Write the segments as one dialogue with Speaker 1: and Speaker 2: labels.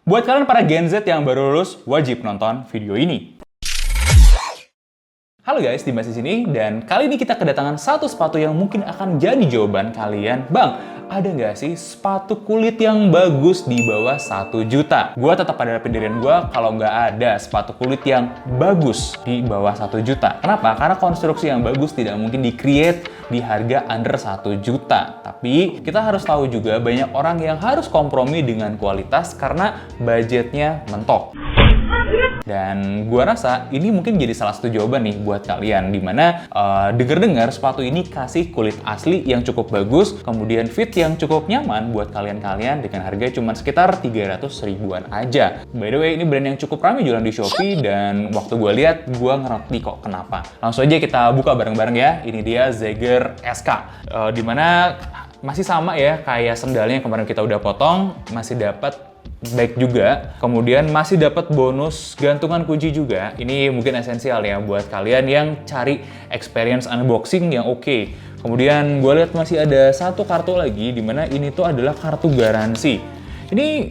Speaker 1: Buat kalian para Gen Z yang baru lulus, wajib nonton video ini. Halo guys, Dimas di sini, dan kali ini kita kedatangan satu sepatu yang mungkin akan jadi jawaban kalian. Bang, ada nggak sih sepatu kulit yang bagus di bawah 1 juta? Gua tetap pada pendirian gua kalau nggak ada sepatu kulit yang bagus di bawah 1 juta. Kenapa? Karena konstruksi yang bagus tidak mungkin di-create di harga under 1 juta. Tapi kita harus tahu juga banyak orang yang harus kompromi dengan kualitas karena budgetnya mentok. Dan gua rasa ini mungkin jadi salah satu jawaban nih buat kalian, dimana denger-dengar sepatu ini kasih kulit asli yang cukup bagus, kemudian fit yang cukup nyaman buat kalian-kalian dengan harga cuma sekitar 300 ribuan aja. By the way, ini brand yang cukup ramai jualan di Shopee, dan waktu gua lihat, gua ngerti kok kenapa. Langsung aja kita buka bareng-bareng ya. Ini dia Zager SK, dimana masih sama ya kayak sendalnya yang kemarin kita udah potong, masih dapat bag juga, kemudian masih dapat bonus gantungan kunci juga. Ini mungkin esensial ya buat kalian yang cari experience unboxing yang oke. Kemudian gue lihat masih ada satu kartu lagi, dimana ini tuh adalah kartu garansi. Ini,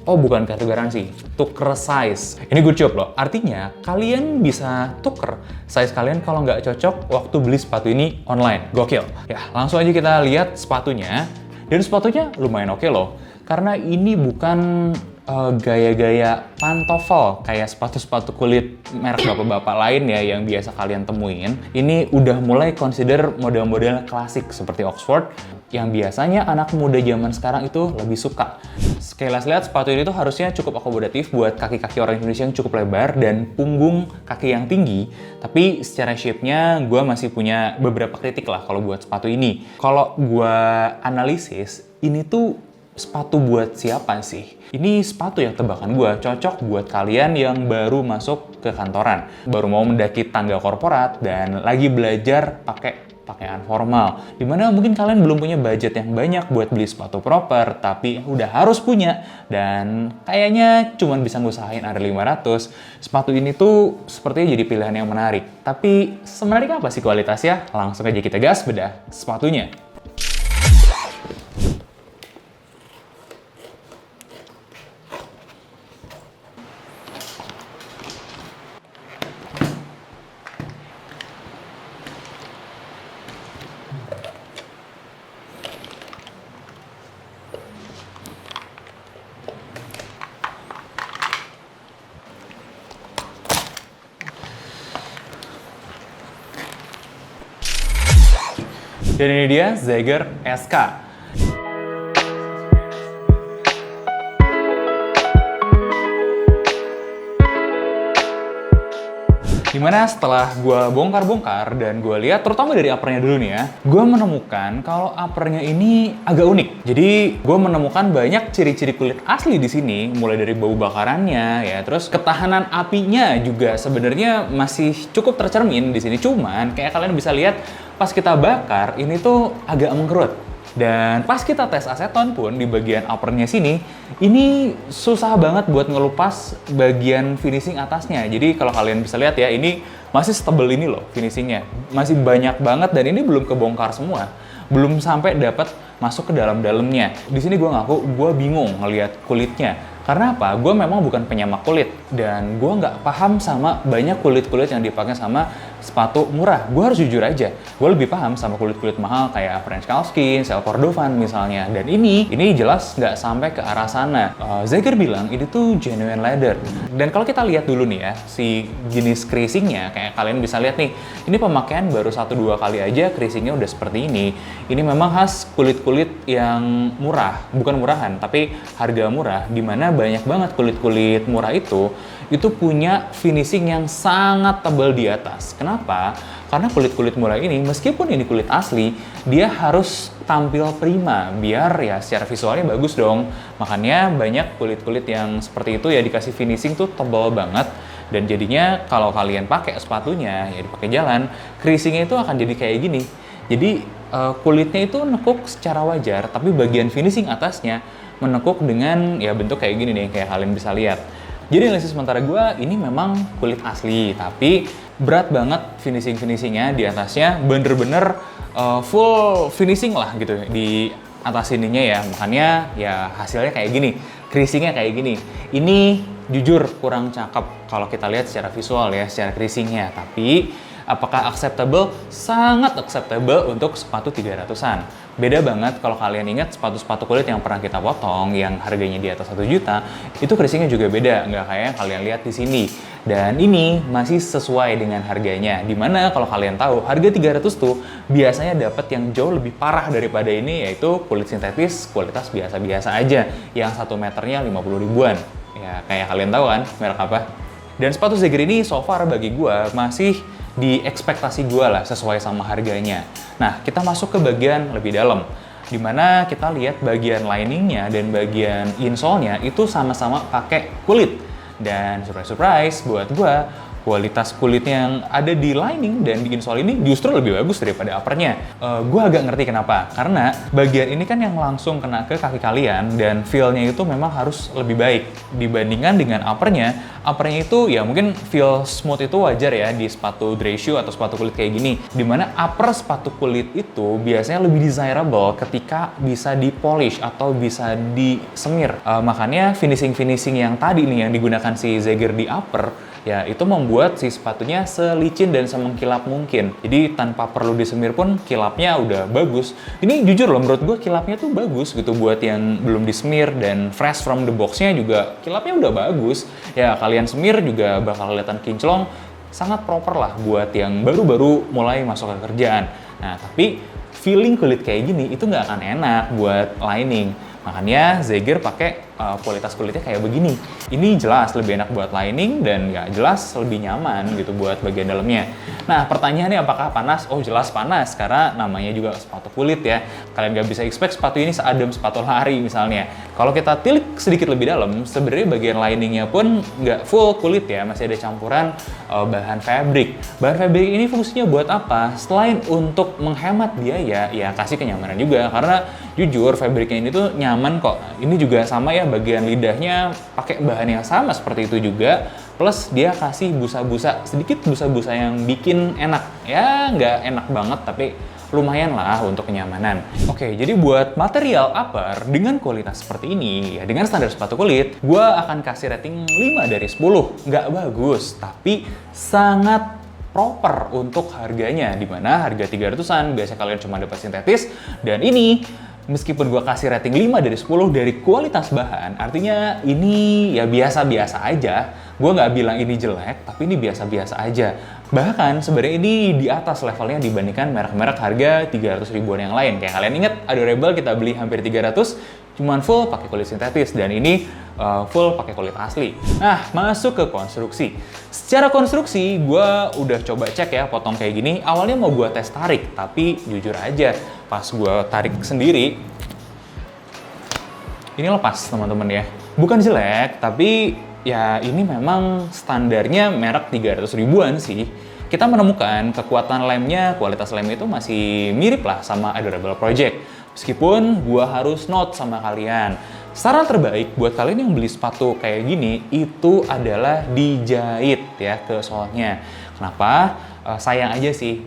Speaker 1: oh bukan kartu garansi, tuker size. Ini good job loh, artinya kalian bisa tuker size kalian kalau nggak cocok waktu beli sepatu ini online. Gokil. Ya, langsung aja kita lihat sepatunya. Dan sepatunya lumayan oke loh. Karena ini bukan gaya-gaya pantofel kayak sepatu-sepatu kulit merek bapak-bapak lain ya yang biasa kalian temuin. Ini udah mulai consider model-model klasik seperti Oxford yang biasanya anak muda zaman sekarang itu lebih suka. Sekilas lihat sepatu ini tuh harusnya cukup akomodatif buat kaki-kaki orang Indonesia yang cukup lebar dan punggung kaki yang tinggi. Tapi secara shape-nya gue masih punya beberapa kritik lah kalau buat sepatu ini. Kalau gue analisis, ini tuh sepatu buat siapa sih? Ini sepatu yang tebakan gue cocok buat kalian yang baru masuk ke kantoran, baru mau mendaki tangga korporat, dan lagi belajar pakai pakaian formal. Dimana mungkin kalian belum punya budget yang banyak buat beli sepatu proper, tapi udah harus punya, dan kayaknya cuma bisa ngusahain under 500. Sepatu ini tuh sepertinya jadi pilihan yang menarik. Tapi semenarik apa sih kualitasnya? Langsung aja kita gas bedah sepatunya. Dan ini dia Zager SK. Dimana setelah gue bongkar-bongkar dan gue lihat, terutama dari uppernya dulu nih ya, gue menemukan kalau uppernya ini agak unik. Jadi gue menemukan banyak ciri-ciri kulit asli di sini, mulai dari bau bakarannya ya, terus ketahanan apinya juga sebenarnya masih cukup tercermin di sini. Cuman kayak kalian bisa lihat pas kita bakar ini tuh agak mengkerut. Dan pas kita tes aseton pun di bagian uppernya sini, ini susah banget buat ngelupas bagian finishing atasnya. Jadi kalau kalian bisa lihat ya, ini masih setebel ini loh finishingnya. Masih banyak banget, dan ini belum kebongkar semua. Belum sampai dapat masuk ke dalam-dalamnya. Di sini gue ngaku, gue bingung ngelihat kulitnya. Karena apa? Gue memang bukan penyamak kulit, dan gue nggak paham sama banyak kulit-kulit yang dipakai sama sepatu murah. Gue harus jujur aja, gue lebih paham sama kulit-kulit mahal kayak French Calfskin, Cell Cordovan misalnya. Dan ini jelas nggak sampai ke arah sana. Zager bilang ini tuh genuine leather. Dan kalau kita lihat dulu nih ya, si jenis creasingnya, kayak kalian bisa lihat nih, ini pemakaian baru 1-2 kali aja creasingnya udah seperti ini. Ini memang khas kulit-kulit yang murah, bukan murahan, tapi harga murah, dimana banyak banget kulit-kulit murah itu punya finishing yang sangat tebal di atas. Kenapa? Karena kulit-kulit murah ini, meskipun ini kulit asli, dia harus tampil prima, biar ya secara visualnya bagus dong. Makanya banyak kulit-kulit yang seperti itu ya dikasih finishing tuh tebal banget, dan jadinya kalau kalian pakai sepatunya, ya dipakai jalan, creasingnya itu akan jadi kayak gini. Jadi kulitnya itu nekuk secara wajar, tapi bagian finishing atasnya menekuk dengan ya bentuk kayak gini nih, kayak kalian bisa lihat. Jadi analisis sementara gue, ini memang kulit asli, tapi berat banget finishingnya di atasnya, bener-bener full finishing lah gitu di atas ininya ya, makanya ya hasilnya kayak gini. creasingnya kayak gini. Ini jujur kurang cakep kalau kita lihat secara visual ya, secara creasingnya. Tapi apakah acceptable? Sangat acceptable untuk sepatu 300-an. Beda banget kalau kalian ingat sepatu-sepatu kulit yang pernah kita potong, yang harganya di atas 1 juta, itu creasingnya juga beda, nggak kayak yang kalian lihat di sini. Dan ini masih sesuai dengan harganya, dimana kalau kalian tahu, harga 300 tuh biasanya dapat yang jauh lebih parah daripada ini, yaitu kulit sintetis kualitas biasa-biasa aja, yang 1 meternya 50 ribuan. Ya, kayak kalian tahu kan, merek apa? Dan sepatu Zegger ini so far bagi gue masih di ekspektasi gue lah, sesuai sama harganya. Nah, kita masuk ke bagian lebih dalam, dimana kita lihat bagian liningnya dan bagian insole-nya itu sama-sama pakai kulit. Dan surprise buat gue, kualitas kulit yang ada di lining dan di insole ini justru lebih bagus daripada uppernya. Gue agak ngerti kenapa, karena bagian ini kan yang langsung kena ke kaki kalian dan feel-nya itu memang harus lebih baik dibandingkan dengan uppernya. Uppernya itu ya mungkin feel smooth itu wajar ya di sepatu dry shoe atau sepatu kulit kayak gini, dimana upper sepatu kulit itu biasanya lebih desirable ketika bisa di polish atau bisa disemir. Makanya finishing yang tadi nih yang digunakan si Zegger di upper, ya itu membuat si sepatunya selicin dan semengkilap mungkin. Jadi tanpa perlu disemir pun kilapnya udah bagus. Ini jujur loh, menurut gue kilapnya tuh bagus gitu buat yang belum disemir, dan fresh from the box-nya juga kilapnya udah bagus. Ya kalian semir juga bakal kelihatan kinclong, sangat proper lah buat yang baru-baru mulai masuk ke kerjaan. Nah tapi feeling kulit kayak gini itu nggak akan enak buat lining. Makanya Zegger pakai kualitas kulitnya kayak begini. Ini jelas lebih enak buat lining dan nggak jelas lebih nyaman gitu buat bagian dalamnya. Nah pertanyaannya apakah panas? Oh jelas panas, karena namanya juga sepatu kulit ya. Kalian nggak bisa expect sepatu ini seadem sepatu lari misalnya. Kalau kita tilik sedikit lebih dalam, sebenarnya bagian liningnya pun nggak full kulit ya, masih ada campuran bahan fabric. Bahan fabric ini fungsinya buat apa? Selain untuk menghemat biaya, ya kasih kenyamanan juga. Karena jujur fabricnya ini tuh nyaman kok. Ini juga sama ya, bagian lidahnya pakai bahan yang sama seperti itu juga, plus dia kasih busa-busa, sedikit busa-busa yang bikin enak. Ya nggak enak banget, tapi lumayan lah untuk kenyamanan. Oke, jadi buat material upper dengan kualitas seperti ini, ya dengan standar sepatu kulit, gue akan kasih rating 5 dari 10. Nggak bagus, tapi sangat proper untuk harganya, dimana harga 300-an biasanya kalian cuma dapat sintetis, dan ini meskipun gue kasih rating 5 dari 10 dari kualitas bahan, artinya ini ya biasa-biasa aja. Gue nggak bilang ini jelek, tapi ini biasa-biasa aja. Bahkan sebenarnya ini di atas levelnya dibandingkan merek-merek harga 300 ribuan yang lain. Kayak kalian ingat, Adorable kita beli hampir 300, cuman full pakai kulit sintetis, dan ini full pakai kulit asli. Nah, masuk ke konstruksi. Secara konstruksi, gue udah coba cek ya potong kayak gini. Awalnya mau gue tes tarik, tapi jujur aja, pas gue tarik sendiri, ini lepas teman-teman ya. Bukan jelek, tapi ya ini memang standarnya merek 300 ribuan sih. Kita menemukan kekuatan lemnya, kualitas lem itu masih mirip lah sama Adorable Project. Meskipun gua harus note sama kalian, saran terbaik buat kalian yang beli sepatu kayak gini itu adalah dijahit ya ke soalnya. Kenapa? Sayang aja sih,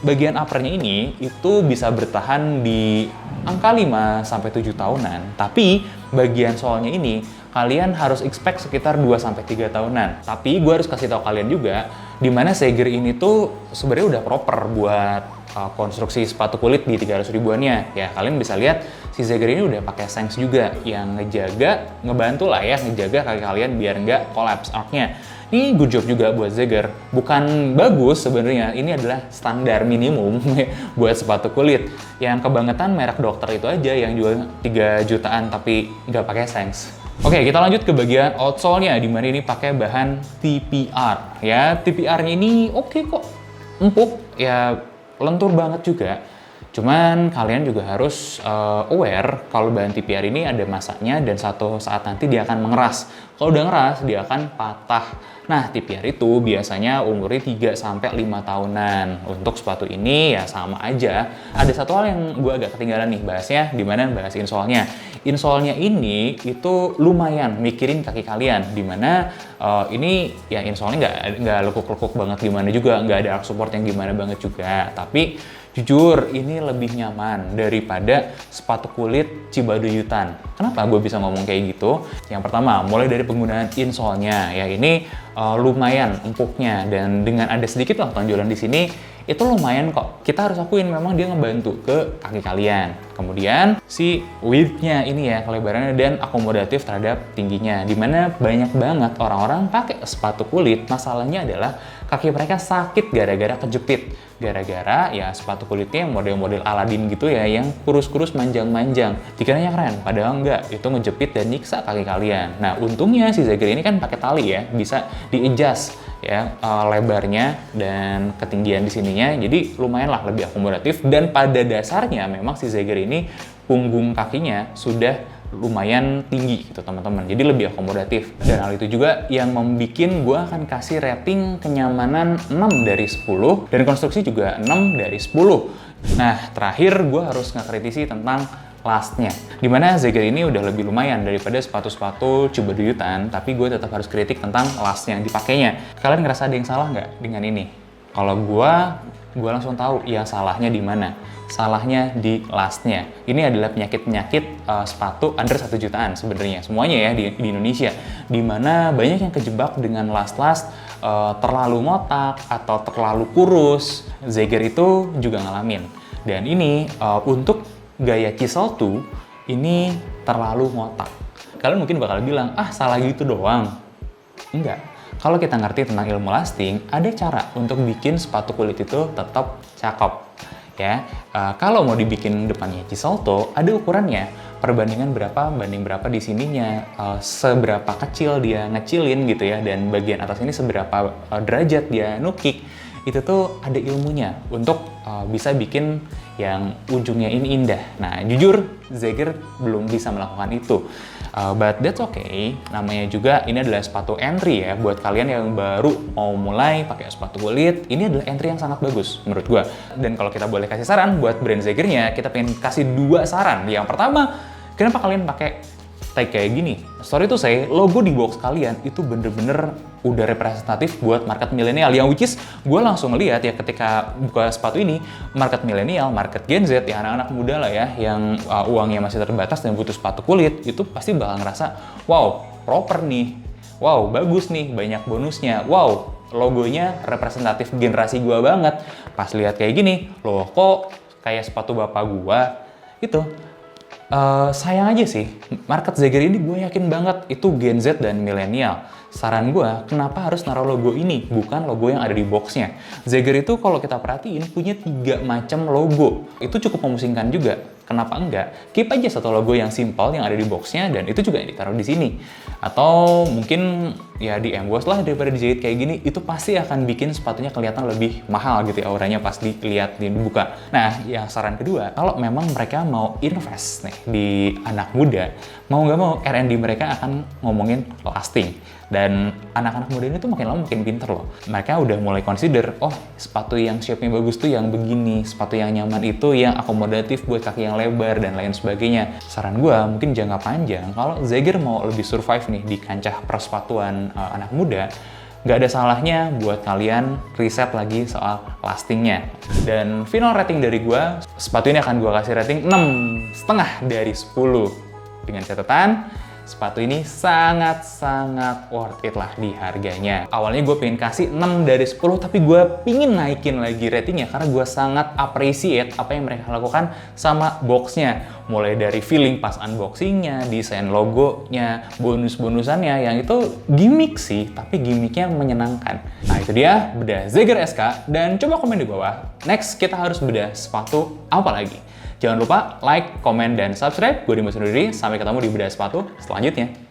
Speaker 1: bagian uppernya ini itu bisa bertahan di angka 5-7 tahunan. Tapi bagian soalnya ini kalian harus expect sekitar 2-3 tahunan. Tapi gue harus kasih tahu kalian juga, dimana Zegger ini tuh sebenarnya udah proper buat konstruksi sepatu kulit di 300 ribuannya. Ya kalian bisa lihat si Zegger ini udah pakai Shanks juga yang ngebantu lah ya, ngejaga kaki kalian biar nggak collapse arc-nya. Ini good job juga buat Zegger. Bukan bagus sebenarnya, ini adalah standar minimum buat sepatu kulit. Yang kebangetan merek dokter itu aja yang jual 3 jutaan tapi nggak pakai Shanks. Oke, kita lanjut ke bagian outsole-nya, di mana ini pakai bahan TPR. Ya, TPR-nya ini oke kok, empuk, ya lentur banget juga. Cuman kalian juga harus aware kalau bahan TPR ini ada masanya dan satu saat nanti dia akan mengeras. Kalau udah ngeras, dia akan patah. Nah, TPR itu biasanya umurnya 3-5 tahunan. Untuk sepatu ini ya sama aja. Ada satu hal yang gue agak ketinggalan nih bahasnya, dimana bahas insole-nya. Insole-nya ini itu lumayan mikirin kaki kalian, dimana ini ya insole-nya nggak lekuk-lekuk banget gimana juga, nggak ada arch support yang gimana banget juga. Tapi Jujur, ini lebih nyaman daripada sepatu kulit Cibaduyutan. Kenapa gue bisa ngomong kayak gitu? Yang pertama, mulai dari penggunaan insole-nya. Ya, ini lumayan empuknya, dan dengan ada sedikit lah tonjolan di sini, itu lumayan kok. Kita harus akuin memang dia ngebantu ke kaki kalian. Kemudian si width-nya ini ya, kelebarannya dan akomodatif terhadap tingginya. Dimana banyak banget orang-orang pakai sepatu kulit, masalahnya adalah kaki mereka sakit gara-gara kejepit. Gara-gara ya sepatu kulitnya model-model Aladin gitu ya, yang kurus-kurus manjang-manjang. Dikiranya keren, padahal enggak. Itu ngejepit dan nyiksa kaki kalian. Nah, untungnya si Zager ini kan pakai tali ya, bisa di-adjust ya lebarnya dan ketinggian di sininya, jadi lumayan lah lebih akomodatif. Dan pada dasarnya memang si Zager ini punggung kakinya sudah lumayan tinggi gitu teman-teman, jadi lebih akomodatif. Dan hal itu juga yang membuat gue akan kasih rating kenyamanan 6 dari 10 dan konstruksi juga 6 dari 10. Nah, terakhir gue harus ngekritisi tentang lastnya, dimana Zager ini udah lebih lumayan daripada sepatu-sepatu Cibaduyutan, tapi gue tetap harus kritik tentang lastnya yang dipakainya. Kalian ngerasa ada yang salah nggak dengan ini? Kalau gue langsung tahu yang salahnya di mana. Salahnya di lastnya. Ini adalah penyakit-penyakit sepatu under 1 jutaan sebenarnya, semuanya ya di Indonesia, dimana banyak yang kejebak dengan last-last terlalu ngotak atau terlalu kurus. Zager itu juga ngalamin. Dan ini untuk gaya Chisel tuh ini terlalu ngotak. Kalian mungkin bakal bilang, salah gitu doang. Enggak. Kalau kita ngerti tentang ilmu lasting, ada cara untuk bikin sepatu kulit itu tetap cakep. Ya, kalau mau dibikin depannya Chisel toe, ada ukurannya. Perbandingan berapa banding berapa di sininya, seberapa kecil dia ngecilin gitu ya, dan bagian atas ini seberapa derajat dia nukik. Itu tuh ada ilmunya untuk bisa bikin yang ujungnya ini indah. Nah, jujur Zager belum bisa melakukan itu. But that's okay. Namanya juga ini adalah sepatu entry ya, buat kalian yang baru mau mulai pakai sepatu kulit. Ini adalah entry yang sangat bagus menurut gua. Dan kalau kita boleh kasih saran buat brand Zagernya, kita pengen kasih 2 saran. Yang pertama, kenapa kalian pakai tag kayak gini? Sorry to say, logo di box kalian itu bener-bener udah representatif buat market milenial, yang which is gue langsung ngeliat ya ketika buka sepatu ini, market milenial, market Gen Z, ya anak-anak muda lah ya, yang uangnya masih terbatas dan butuh sepatu kulit, itu pasti bakal ngerasa, wow, proper nih, wow, bagus nih, banyak bonusnya, wow, logonya representatif generasi gue banget. Pas lihat kayak gini, loh kok kayak sepatu bapak gue, itu sayang aja sih. Market Zager ini gue yakin banget itu Gen Z dan milenial. Saran gue, kenapa harus naruh logo ini, bukan logo yang ada di boxnya? Zager itu kalau kita perhatiin punya 3 macam logo. Itu cukup memusingkan juga. Kenapa enggak? Keep aja satu logo yang simple yang ada di boxnya, dan itu juga yang ditaruh di sini. Atau mungkin ya di emboss lah daripada dijahit kayak gini, itu pasti akan bikin sepatunya kelihatan lebih mahal gitu ya, auranya pas dilihat dibuka. Nah, yang saran kedua, kalau memang mereka mau invest nih di anak muda, mau nggak mau R&D mereka akan ngomongin lasting. Dan anak-anak muda ini tuh makin lama makin pinter loh. Mereka udah mulai consider, oh sepatu yang shape-nya bagus tuh yang begini, sepatu yang nyaman itu yang akomodatif buat kaki yang lebar dan lain sebagainya. Saran gue mungkin jangka panjang, kalau Zager mau lebih survive nih di kancah persepatuan anak muda, nggak ada salahnya buat kalian riset lagi soal lastingnya. Dan final rating dari gue, sepatu ini akan gue kasih rating 6,5 dari 10. Dengan catatan, sepatu ini sangat-sangat worth it lah di harganya. Awalnya gue pengen kasih 6 dari 10, tapi gue pingin naikin lagi ratingnya karena gue sangat appreciate apa yang mereka lakukan sama boxnya. Mulai dari feeling pas unboxingnya, desain logonya, bonus-bonusannya, yang itu gimmick sih, tapi gimmicknya menyenangkan. Nah itu dia bedah Zager SK, dan coba komen di bawah, next kita harus bedah sepatu apa lagi? Jangan lupa like, komen, dan subscribe. Gue Dimas undur diri, sampai ketemu di bedah sepatu selanjutnya.